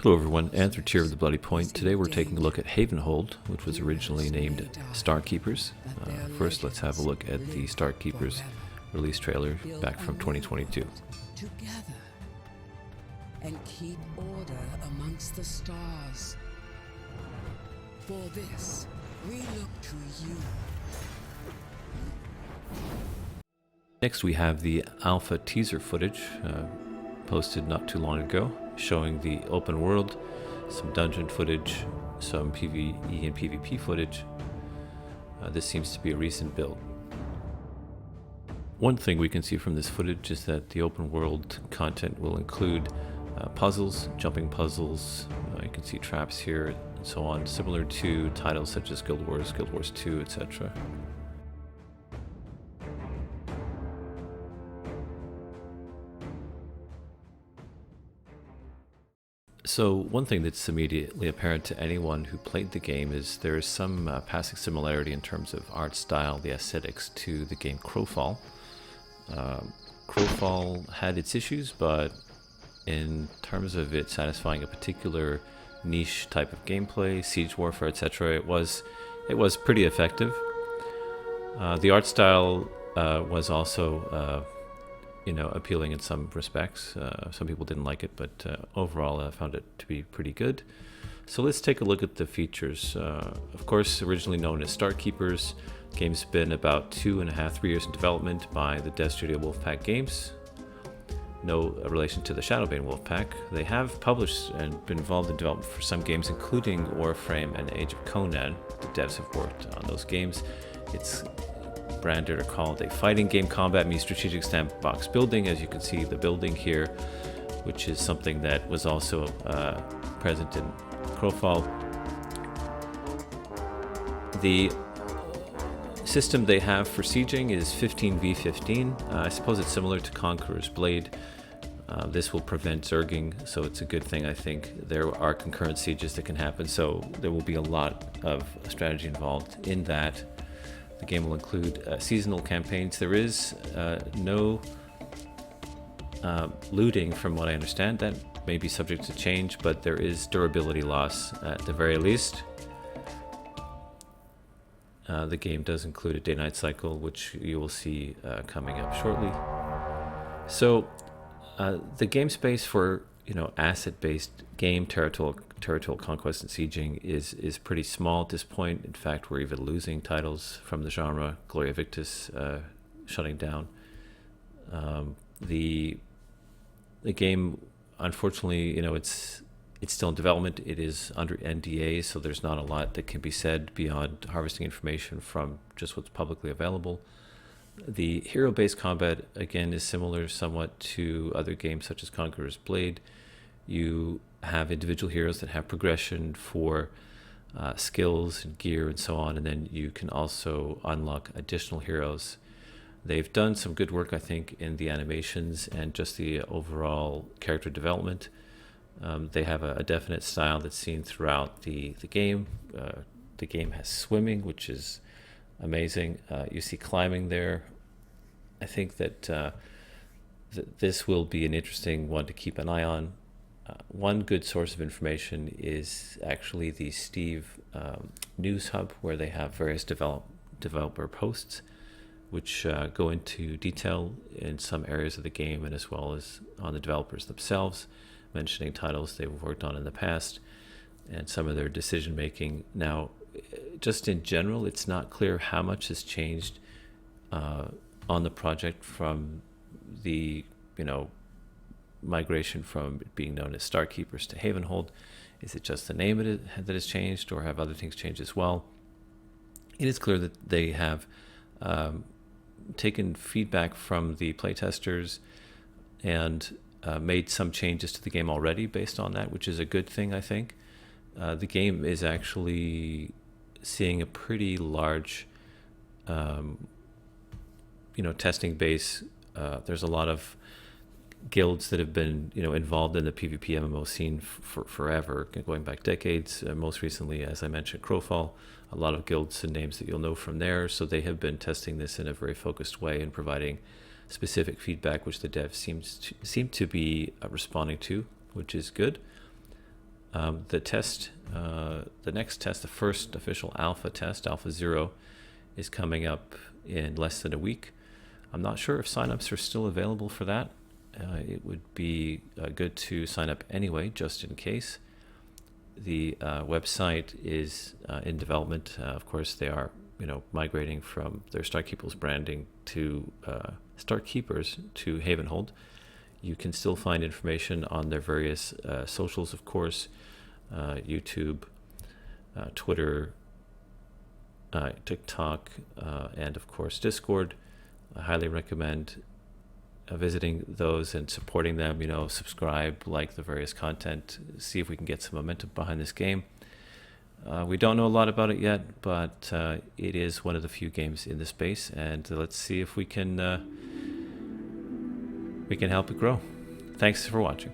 Hello everyone, Anthony here of the Bloody Point. Today we're taking a look at Havenhold, which was originally named Starkeepers. First, let's have a look at the Starkeepers release trailer back from 2022. Together and keep order amongst the stars. For this, we look to you. Next we have the alpha teaser footage posted not too long ago, showing the open world, some dungeon footage, some PvE and PvP footage. This seems to be a recent build. One thing we can see from this footage is that the open world content will include puzzles, jumping puzzles. You can see traps here and so on, similar to titles such as Guild Wars 2, etc. So one thing that's immediately apparent to anyone who played the game is there is some passing similarity in terms of art style, the aesthetics, to the game Crowfall. Crowfall had its issues, but in terms of it satisfying a particular niche type of gameplay, siege warfare, etc., it was pretty effective. The art style was also appealing in some respects. Some people didn't like it, but overall I found it to be pretty good. So let's take a look at the features. Of course, originally known as Starkeepers, the game's been about 2.5-3 years in development by the dev studio Wolfpack Games. No relation to the Shadowbane Wolfpack. They have published and been involved in development for some games, including Warframe and Age of Conan. The devs have worked on those games. It's branded or called a fighting game. Combat meets strategic sandbox building. As you can see, the building here, which is something that was also present in Crowfall. The system they have for sieging is 15v15. I suppose it's similar to Conqueror's Blade. This will prevent zerging, so it's a good thing. I think there are concurrent sieges that can happen, so there will be a lot of strategy involved in that. The game will include seasonal campaigns. There is no looting from what I understand. That may be subject to change, but there is durability loss at the very least. The game does include a day-night cycle, which you will see coming up shortly. So the game space for asset-based game, territorial conquest and sieging is pretty small at this point. In fact, we're even losing titles from the genre. Gloria Victis shutting down. The game, unfortunately, it's still in development. It is under NDA, so there's not a lot that can be said beyond harvesting information from just what's publicly available. The hero-based combat, again, is similar somewhat to other games such as Conqueror's Blade. You have individual heroes that have progression for skills and gear and so on, and then you can also unlock additional heroes. They've done some good work, I think, in the animations and just the overall character development. They have a definite style that's seen throughout the game. The game has swimming, which is amazing. You see climbing there. I think that this will be an interesting one to keep an eye on. One good source of information is actually the Steve News Hub, where they have various developer posts which go into detail in some areas of the game and as well as on the developers themselves, mentioning titles they've worked on in the past and some of their decision making. Now, just in general, it's not clear how much has changed on the project from the migration from it being known as Starkeepers to Havenhold. Is it just the name that has changed, or have other things changed as well? It is clear that they have taken feedback from the playtesters and made some changes to the game already based on that, which is a good thing, I think. The game is actually seeing a pretty large testing base. There's a lot of guilds that have been involved in the PvP MMO scene for forever, going back decades. Most recently, as I mentioned, Crowfall, a lot of guilds and names that you'll know from there. So they have been testing this in a very focused way and providing specific feedback, which the devs seem to be responding to, which is good. The test, the next test, the first official alpha test, Alpha 0, is coming up in less than a week. I'm not sure if signups are still available for that. It would be good to sign up anyway, just in case. The website is in development. Of course, they are, migrating from their Starkeepers branding to Starkeepers to Havenhold. You can still find information on their various socials, of course, YouTube, Twitter, TikTok, and of course Discord. I highly recommend visiting those and supporting them. Subscribe, like the various content, see if we can get some momentum behind this game. We don't know a lot about it yet, but it is one of the few games in the space, and let's see if we can help it grow. Thanks for watching.